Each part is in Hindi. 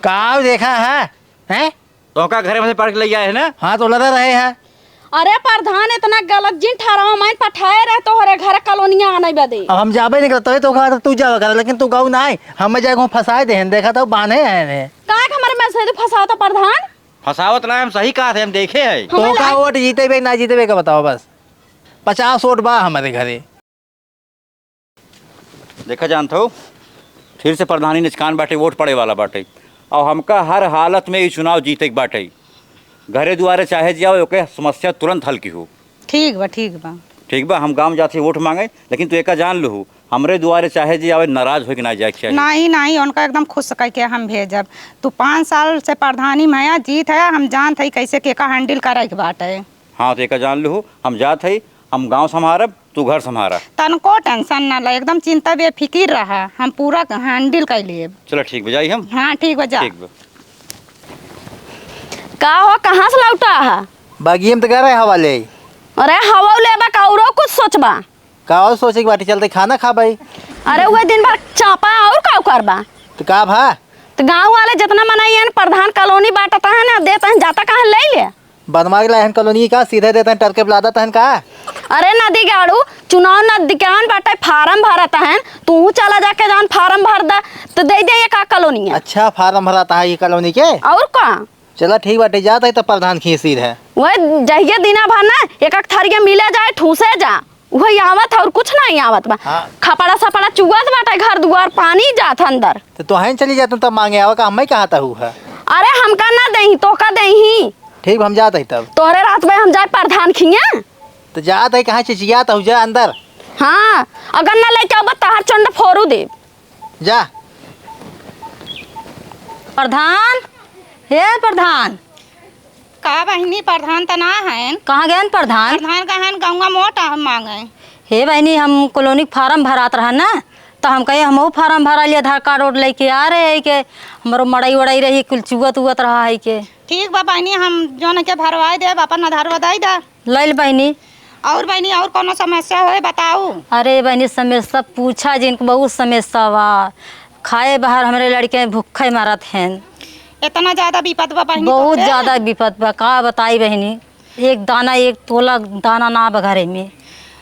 काव देखा है हैं? तो का घरे में से पढ़ के ले आए है ना। हाँ तो लगा रहे हैं। अरे प्रधान इतना गलत जिन ठहरावा माइन पठाए रहे तो हरे घर कॉलोनिया आने बदे। अब हम जाबे नहीं करते तो कहा तू जावा कर, लेकिन तू गाँव ना हम जाए फंसाए दे देखा तो बांधे हैं। कहा हमारे मैसेज फंसा था प्रधान। फसावत ना हम सही कहा थे, हम देखे है। तो का वोट जीते बे ना जीते बे का बताओ बस। 50 वोट बा हमारे घरे। देखा जानता हो फिर से प्रधानी निचकान बाटे वोट पड़े वाला बाटे और हमका हर हालत में ये चुनाव जीते के बाटे। घरे दुआरे चाहे जाओ ओके समस्या तुरंत हल की हो। ठीक बा ठीक बा ठीक बा, हम गांव जाते वोट मांगे, लेकिन तू एक जान लो हमरे दुआरे चाहे जाओ नाराज हो के ना जाए चाहिए। नहीं नहीं उनका एकदम खुश करके हम भेजब। तू 5 साल से प्रधानी में जीत है, हम जान थे कैसे केका हैंडल करे के बाटे। हाँ तो एक जान लो हम जात है, हम गाँव संभारब तू घर संभारा। तनको टेंशन ना ले, एकदम चिंता बेफिक्र रहा, हम पूरा हैंडल कर लिए। चलो ठीक बजाई हम। हाँ ठीक बजा। ठीक बा। का हो कहाँ से लौटा है? बागी में तो गए हवाले। अरे हवा लेबा का औरो कुछ सोचबा का और सोचे की बाटी चलते खाना खा भाई। अरे वह दिन भर चापा और का करबा। तो का भा तो गांव वाले जितना मनाइए प्रधान कॉलोनी बांटता है ना देता है, जाता कहाँ ले ले बनवा के लाहन कॉलोनी का सीधे देते हैं टरके बुला देता है का। अरे नदी गाड़ू चुनाव नदी कान बाटे फार्म भरता है, तू चला जाके जान फार्म भर दा तो दे दे का कॉलोनी। अच्छा फार्म भराता है ये कॉलोनी के। और का चला ठीक बाटे जाता है तो प्रधान खींची है। वह जहिए दिना भर ना एक थरिया मिले जाए ठूसे जा वही आवत है और कुछ नहीं आवत बा। हाँ। खपड़ा सपड़ा चुगत बाटे घर दुआर पानी जात अंदर। तो हैं चली जाते तब मांगे आवा का हम कहा था है। अरे हमका ना दही तो का दही। ठीक हम जाते तब तोहरे रात में हम जाए प्रधान खिया तो जाते है कहाँ चिचिया तो जा अंदर। हाँ अगर ना लेके अब तहार चंड फोरू दे जा। प्रधान हे प्रधान का बहनी प्रधान तो ना है। कहाँ गए प्रधान? प्रधान का है गंगा मोटा हम मांगे। हे बहनी हम कॉलोनी फार्म भरात रहा ना तो हम कहे हम फार्म भरा लिए आधार कार्ड वोट लेके आ रहे है के हमारो मड़ई वड़ई रही कुल चुगत उगत रहा है के। ठीक बा बहनी हम जो के भरवाई दे अपन आधार बधाई दा। लैल बहनी। और बहनी और कोनो समस्या हो बताओ। अरे बहनी समस्या पूछा जिनको बहुत समस्या बा, खाए बाहर हमारे लड़के भूखे मारत हैं। इतना ज्यादा विपद बा बहनी? बहुत ज्यादा विपद बा, का बताई बहनी। एक दाना एक तोला दाना ना बघरे में।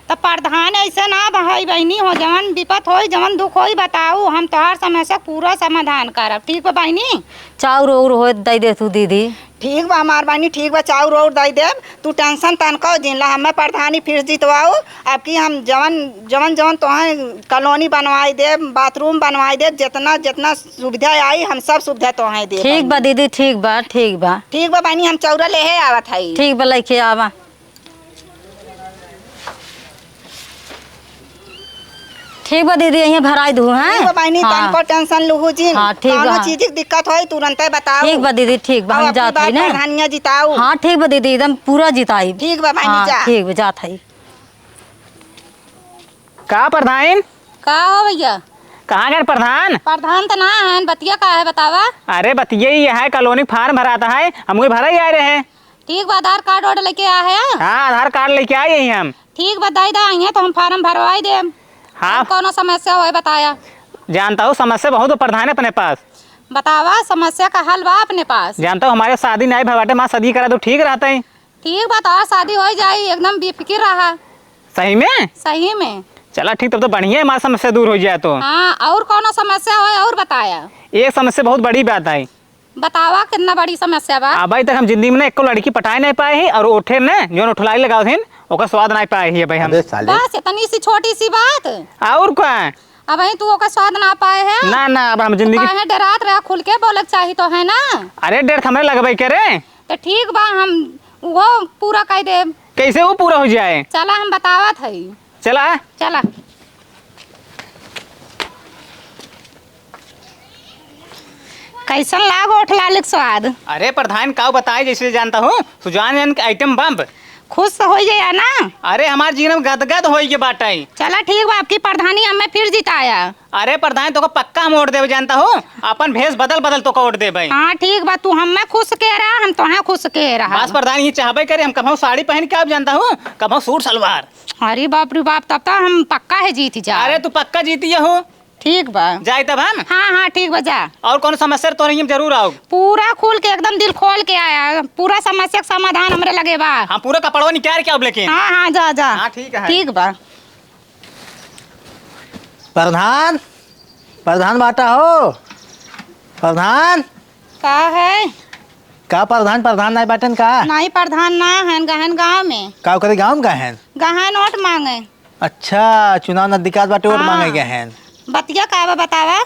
तो प्रधान ऐसे ना भाई बहनी हो जवन विपत हो जवन दुख हो बताओ, हम तोहार समस्या पूरा समाधान करब। ठीक बा बहनी? चाउर उर हो दे दे तू दीदी। ठीक बा हमार बहनी ठीक बा चाउर और दे देब। तू टेंशन तनको जिनला हमें प्रधानी फिर जीतवाओ। अब की हम जवन जवन जवन तोहे कॉलोनी बनवाई देब, बाथरूम बनवाई देब, जितना जितना सुविधा आई हम सब सुविधा तोहे देब। ठीक बा दीदी ठीक बा ठीक बा। ठीक बा बहनी हम चौरा लेहे आवत हई। ठीक बा लेके आवा। ठीक बा दीदी यहीं भराई दू हैं। ठीक बा बहनी तनको टेंशन लुहु जिन। हाँ, ठीक बा। कौनो चीज की दिक्कत होई तुरंत बताओ। ठीक बा दीदी ठीक बा हम जात हई ना। प्रधानिया जिताओ। हाँ ठीक बा दीदी एकदम पूरा जिताई। ठीक बा बहनी हाँ जा। ठीक बा जात हई। का प्रधान का हो भैया? कहाँ गए प्रधान? प्रधान तो ना है, बतिया का है बतावा। अरे बतिये ही है कॉलोनी फार्म भराता है, हम भरा ही आ रहे हैं। ठीक बा आधार कार्ड और लेके आ है। हाँ आधार कार्ड लेके आए हैं हम। ठीक बा दाई दा तो हम फार्म भरवाई दे। हाँ कौनो समस्या हो बताया। जानता हूँ समस्या बहुत प्रधान है अपने पास। बतावा समस्या का हल बा अपने पास। जानता हूँ हमारे शादी नहीं भवाटे माँ शादी करा तो ठीक रहता है। ठीक बा तो शादी हो जाए एकदम बेफिक्र रहा। सही में? सही में। चला ठीक तब तो बढ़िया है, हमारी समस्या दूर हो जाए तो। हाँ और कौनो समस्या हो और बताया। एक समस्या बहुत बड़ी बात है। बतावा कितना बड़ी समस्या बा। अभी तक हम जिंदगी में एक लड़की पटाए नहीं पाए हैं और उठे ने जो उठलाई लगाओ थे ओका स्वाद नहीं पाए ही भाई हम। बस इतनी सी छोटी सी बात। और क्या? अब तू ओका स्वाद ना पाए है। ना ना अब हम जिंदगी तो डरात रहा खुल के बोलक चाहिए तो है ना। अरे डेढ़ हमें लगवाई करे तो ठीक बा हम वो पूरा कर दे। कैसे वो पूरा हो जाए? चला हम बतावत हई। चला चला कैसन लाग ओठ लालिक स्वाद। अरे प्रधान का बताए जैसे जानता हूँ सुजान आइटम बम खुश हो जाए ना। अरे हमारे जीवन गदगद हो के बाटे। चला ठीक बा आपकी प्रधानी हमें फिर जिताया। अरे प्रधान तो पक्का हम वोट देवे जानता हूँ, अपन भेष बदल बदल तो वोट देवे। हाँ ठीक बा तू हमें खुश के रहा हम तो खुश के रहा। बस प्रधान ये चाहबे करे हम कभी साड़ी पहन के आप जानता हूँ कभी सूट सलवार। अरे बाप रे बाप तब तो हम पक्का है जीत जा। अरे तू पक्का जीती हो। ठीक बा जाए तब हम। हाँ हाँ ठीक बा जा। और कौन समस्या तो नहीं, हम जरूर आओ। पूरा खुल के एकदम दिल खोल के आया, पूरा समस्या का समाधान हमरे लगे बा। हम पूरा कपड़वा निकाल के अब लेकिन। हाँ हाँ जा जा। हाँ ठीक है। ठीक बा। प्रधान, प्रधान बाटा हो। प्रधान का है? का प्रधान, प्रधान नहीं बाटन का? नहीं प्रधान ना है, गहन गाँव में। का करे गाँव में गए? गहन वोट मांगे। अच्छा, चुनाव नजदीकात बाटे, वोट हाँ। मांगे गए हैं। बतिया का बा बतावा।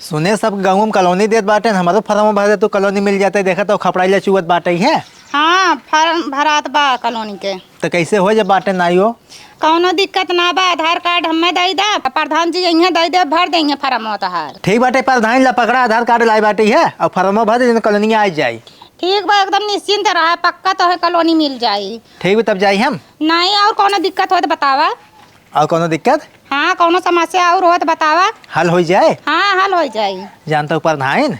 सुने सब गाँव में कॉलोनी देत बाटे, हमारो फार्म भर दे तो कॉलोनी मिल जाते। देखा तो खपड़ाइला चुवत बाटे है। हाँ फार्म भरात बा कॉलोनी के। तो कैसे हो जब बाटे नहीं हो? कौनो दिक्कत ना बा, आधार कार्ड हमें दे दा, प्रधान जी यहाँ दे दे, भर देंगे फार्म तहार। ठीक बाटे, प्रधान ला पकड़ा, आधार कार्ड लाई बाटे है और फार्म भर दे, कॉलोनी आ जाए। ठीक बा, एकदम निश्चिंत रहा, पक्का तो है कॉलोनी मिल जाई। ठीक है, तब जाई हम। नहीं और कौनो दिक्कत हो तो बतावा। और कोनो दिक्कत? हाँ कौनो समस्या और हो तो बतावा। हल हो जाए। हाँ हल हो जाई। जानता हूँ प्रधान,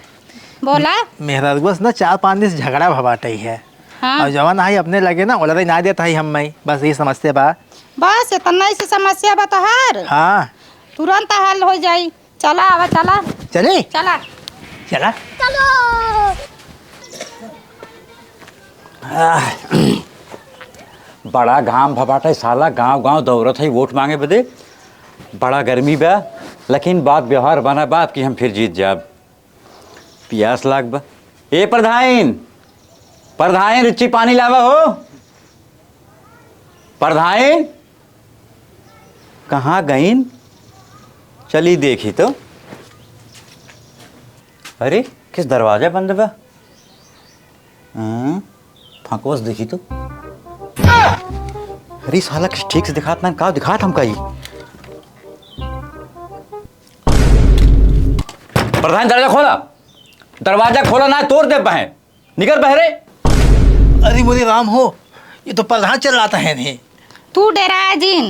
बोला। मेहरा बस ना 4-5 दिन से झगड़ा भबाटे है। हाँ और जवान आई अपने लगे ना ओलरे ना देता है हम मैं, बस ये समस्या बा। बस इतना ही से समस्या बा तोहार। हाँ तुरंत हल हो जाई। चला आवा चला। चले चला चला। बड़ा घाम भबाटा साला, गांव गांव दौड़त है वोट मांगे बदे। बड़ा गर्मी बा, लेकिन बात व्यवहार बना बाप कि हम फिर जीत जाब। प्यास लाग बा। ए प्रधान, प्रधान रुचि पानी लावा हो। प्रधान कहाँ गईन? चली देखी तो। अरे किस दरवाजा बंद बा? फंकवस देखी तो। अरे साला किस ठीक से दिखात ना, का दिखात हमका ही। प्रधान दरवाजा खोला, दरवाजा खोला ना तोड़ दे बहे, निकल बहरे। अरे मोदी राम हो, ये तो प्रधान चल रहा है नहीं। तू डरा जिन।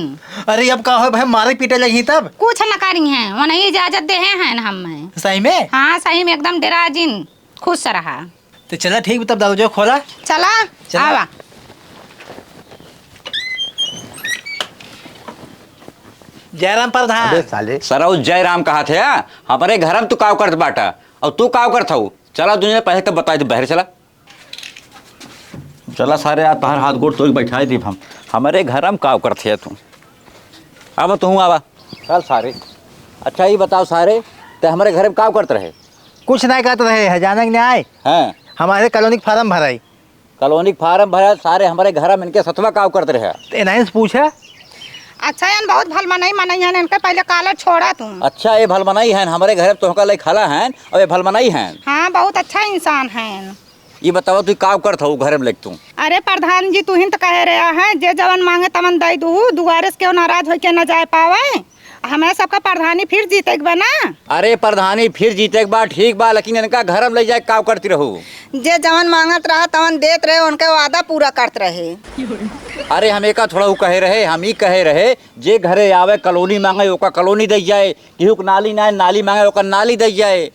अरे अब का हो भाई, मारे पीटे लगी तब। कुछ न करी है, वो नहीं इजाजत दे हैं हमें। सही में? हाँ सही में एकदम डरा जिन, खुश रहा। तो चला ठीक, तब दरवाजा खोला। चला चला। आवा। जयराम प्रधान। साले सराउ जय राम कहा थे। हमारे घर में तू काव करत बाटा और तू काव करत हूँ। चला दुनिया पहले तब बताए थे, बहरे चला। चला सारे आज तहार हाथ गोड़ तो बैठाए दी हम। हमारे घर में काव करते तू। अब तू आवा चल सारे। अच्छा ये बताओ सारे, तो हमारे घर में काव करते रहे? कुछ नहीं कहते रहे, हजानक ने आए हैं हमारे कॉलोनी फार्म भराई। कॉलोनी फार्म भरा सारे, हमारे घर में इनके सतवा काव करते रहे। तो इन्हें से पूछा। अच्छा यान बहुत भल मनाई मनाई है, इनके पहले काला छोड़ा तुम। अच्छा ये भलमनाई है हमारे घर में, तो ले खाला है और ये भलमनाई है। हाँ बहुत अच्छा इंसान है। ये बताओ तू काव करत हूँ घर में लेक तू? अरे प्रधान जी तू ही तो कह रहा है, जे जवन मांगे तवन दे दू, दुआरे से क्यों नाराज हो के न जाए पावे। हमें सबका प्रधानी फिर जीते बना। अरे प्रधानी फिर जीते के बाद ठीक बा, लेकिन इनका घर में ले जाए काव करती रहू। जे जवन मांगत रहा तवन देत रहे, उनके वादा पूरा करते रहे। अरे हमें का थोड़ा कहे रहे, हम ही कहे रहे जे घरे आवे कॉलोनी मांगे ओका कॉलोनी दे जाए, केहू नाली ना नाली मांगे ओका नाली दे जाए।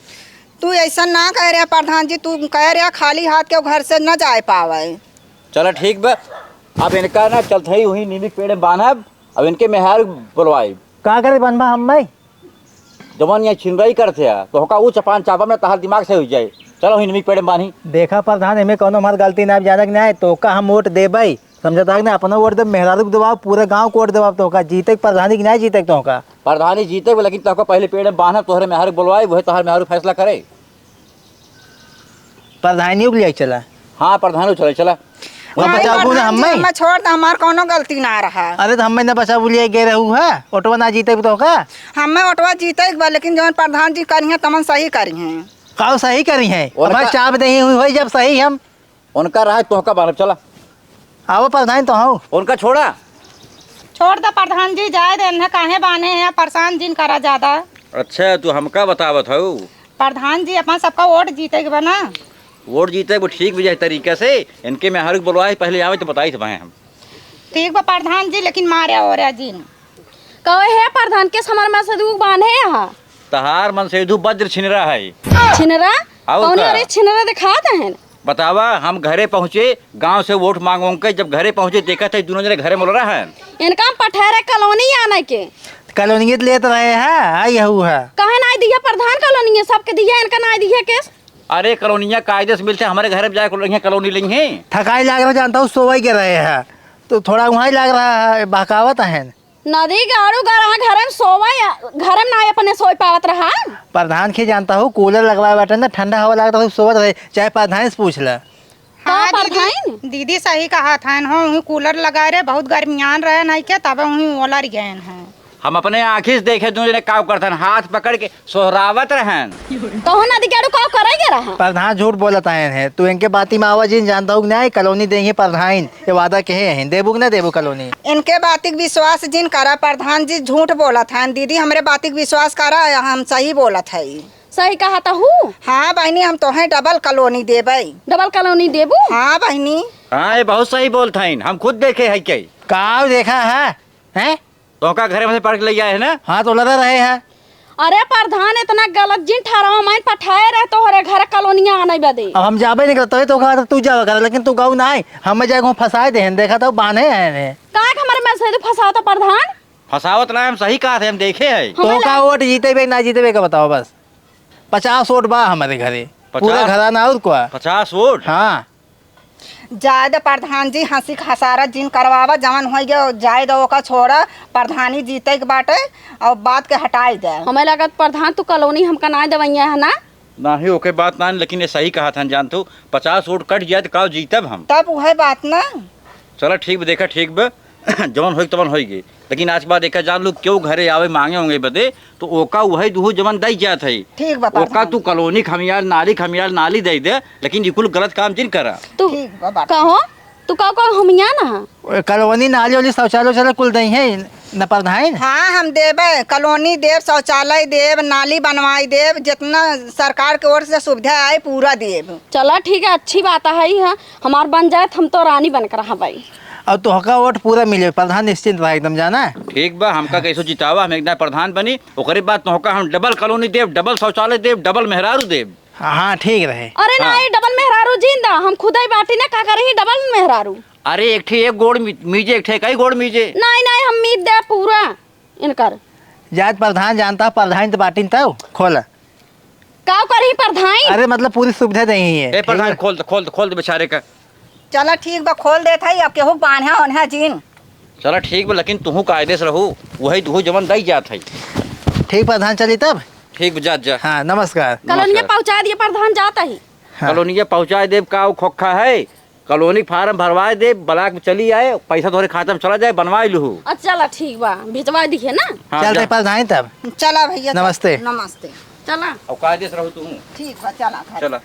तू ऐसा ना कह रहा प्रधान जी, तू कह रहा खाली हाथ के घर से न जाए पावे। चलो ठीक बा, अब इनका ना चलते ही वही नीमी पेड़ बांधब। अब इनके मेहर बुलवाई का करे बनबा हम मैं? जवन यहाँ छिनराई करते हैं तो होका वो चपान चापा में तहार दिमाग से हो जाए। चलो वही नीमी पेड़ बांधी। देखा प्रधान, हमें कोनो हमार गलती ना जानक ना है, तो का हम वोट देबै। समझता है ना, अपना वोट दे, मेहरारू को दबाव, पूरे गांव को वोट दबाव। तो का जीते प्रधानी की नहीं जीते तो का प्रधानी जीते हुए, लेकिन तो पहले पेड़ में बांधब, तोहरे मेहर बुलवाई, वही तोहर मेहर फैसला करे। प्रधानियों के लिए चला। हाँ प्रधान चले चला। वो बचाओ ना हम हमें छोड़ दे, हमार कोनो गलती ना रहा। अरे तो हमें ना बचा बुलिए गए रहू है, ऑटो ना जीते तो का हमें ऑटवा जीते एक बार, लेकिन जवन प्रधान जी करी है तमन सही करी है। काव सही करी है। उनका- हमारे चाप नहीं हुई जब सही हम उनका रहा तोहका बांधब। चला आओ प्रधान तो हूँ। उनका छोड़ा। छोड़ दे प्रधान जी, जाए दे, इन्हें काहे बाने हैं, परेशान जिन करा ज्यादा। अच्छा तू हमका बतावत हूँ। प्रधान जी अपन सबका वोट जीते के बना। वोट जीते वो ठीक भी जाए तरीके से, इनके में हर बुलवाए पहले आवे तो बताई थे हम। ठीक बा प्रधान जी, लेकिन मारे और जिन कहे है प्रधान के समर में से दू बांधे यहाँ तहार मन से वज्र छिनरा है। छिनरा आओ कौन? का? अरे छिनरा दिखाते हैं। बतावा, हम घरे पहुँचे गांव से वोट मांग के, जब घरे पहुँचे देखा था दोनों जने घरे मोल रहा है। इनका पठहरे कॉलोनी आने के। कॉलोनी लेते रहे हैं आई हूँ है कहे ना दिया प्रधान कॉलोनी है सबके दिया इनका ना दिया केस। अरे कॉलोनियाँ कायदे से मिलते हैं, हमारे घर में जाए कॉलोनी लेंगे। थकाई लग रहा जानता हूँ सोवाई के रहे हैं तो थोड़ा वहाँ लग रहा है बहकावत है। नदी गाड़ू गड़ा घर में सोवा घर में ना अपने सोई पावत रहा। प्रधान के जानता हूँ कूलर लगवाए बैठे ना ठंडा हवा लगता है सोवत रहे चाहे प्रधान से पूछ ले। हाँ प्रधान दीदी सही कहा था वहीं कूलर लगाए रहे बहुत गर्मियान रहे नहीं क्या तब वहीं ओलर गए हैं। हम अपने आँखी से देखे दूसरे ने काव करते हाथ पकड़ के सोहरावत रहन। कहो नदी गाड़ू का करेगे रहा। प्रधान झूठ बोलता है तू इनके बाती में आवाज जानता हूँ नहीं कॉलोनी देंगे प्रधान ये वादा कहे हैं देबू ना देबू कॉलोनी। इनके बातिक विश्वास जिन करा प्रधान जी झूठ बोला था दीदी हमारे बातिक विश्वास करा हम सही बोला था। सही कहा था हूँ। हाँ बहनी हम तो डबल कॉलोनी देबे। डबल कॉलोनी देबू। हाँ बहनी हाँ ये बहुत सही बोलता है, हम खुद देखे है कई काव देखा है हैं तो का घर में से पढ़ ले आए है ना। हाँ तो लगा रहे हैं। अरे प्रधान इतना गलत जिन ठहराव माइन पठाए रहे तो हरे घर कॉलोनिया आने बदे। अब हम जाबे नहीं करते तो कहा तू जावा कर लेकिन तू गाँव ना हम जाए फंसाए दे देखा तो बांधे हैं कहा हमारे में से फंसा तो प्रधान फसावत ना हम सही कहा थे, हम देखे है। तो का वोट जीते बे ना जीते बे का बताओ बस 50 वोट बा हमारे घरे पूरा घराना और को 50 वोट। हाँ जायद प्रधान जी हंसी खसारा जिन करवावा जवन हो गया जायद ओका छोड़ा प्रधानी जीते के बाटे और बात के हटाई दे। हमें लगा प्रधान तू कॉलोनी हमका ना दवैया है ना। नहीं ओके बात ना, लेकिन ये सही कहा था जान तू 50 वोट कट जाए तो का जीतब हम। तब वह बात ना। चलो ठीक बा देखा ठीक बा जवन होई तवन होई लेकिन आज बात देखा जान लोग क्यों घरे आवे मांगे होंगे बदे तो ओका वही दुहु जवन दई जात है। ठीक बा ओका प्रधान। तू कॉलोनी खमियाल नाली दे दे लेकिन ये कुल गलत काम जिन करा। तू ठीक बा बात। कहो तू कहो हमिया ना कॉलोनी नाली वाली शौचालय कुल दही है न प्रधान। हाँ हम देबे कॉलोनी देव शौचालय देव नाली बनवाई देव जितना सरकार की ओर से सुविधा आए पूरा देव। चला ठीक है अच्छी बात है हमार बन जाए हम तो रानी बनकर रहा भाई। अब तो हका वोट पूरा मिले प्रधान निश्चिंत रहा एकदम जाना। ठीक बा हमका कैसो जितावा हम एकदम प्रधान बनी ओकरे बाद तो हम डबल कॉलोनी देव डबल शौचालय देव डबल मेहरारू देव। हाँ ठीक रहे। अरे ना ये डबल मेहरारू जिंदा हम खुद ही बाटी ना का करे डबल मेहरारू। अरे एक ठे एक गोड़ मीजे एक ठे कई गोड़ मीजे। नहीं नहीं हम मीत दे पूरा इनकर जात प्रधान जानता प्रधान तो बाटी तब खोल का करही प्रधान। अरे मतलब पूरी सुविधा नहीं है। ए प्रधान खोल दे बेचारे का। चलो ठीक बा खोल देता है अब केहू बांधा ओन्हा जिन। चलो ठीक बा लेकिन तुहू कायदे से रहू वही दुहू जवन दई जात है। ठीक प्रधान चली तब। ठीक बा जा। हाँ नमस्कार। कॉलोनिया पहुंचा दिए प्रधान जाता ही। कॉलोनिया पहुँचा देव का खोखा है कॉलोनी फार्म भरवा दे ब्लॉक में चली आए पैसा तुम्हारे खाता में चला जाए बनवा लू। अच्छा चला ठीक बा भिजवा दिए ना। हाँ, चलते जा। प्रधान तब। चला भैया नमस्ते। नमस्ते। चला और कायदे से रहू तुहू। ठीक बा चला। चला।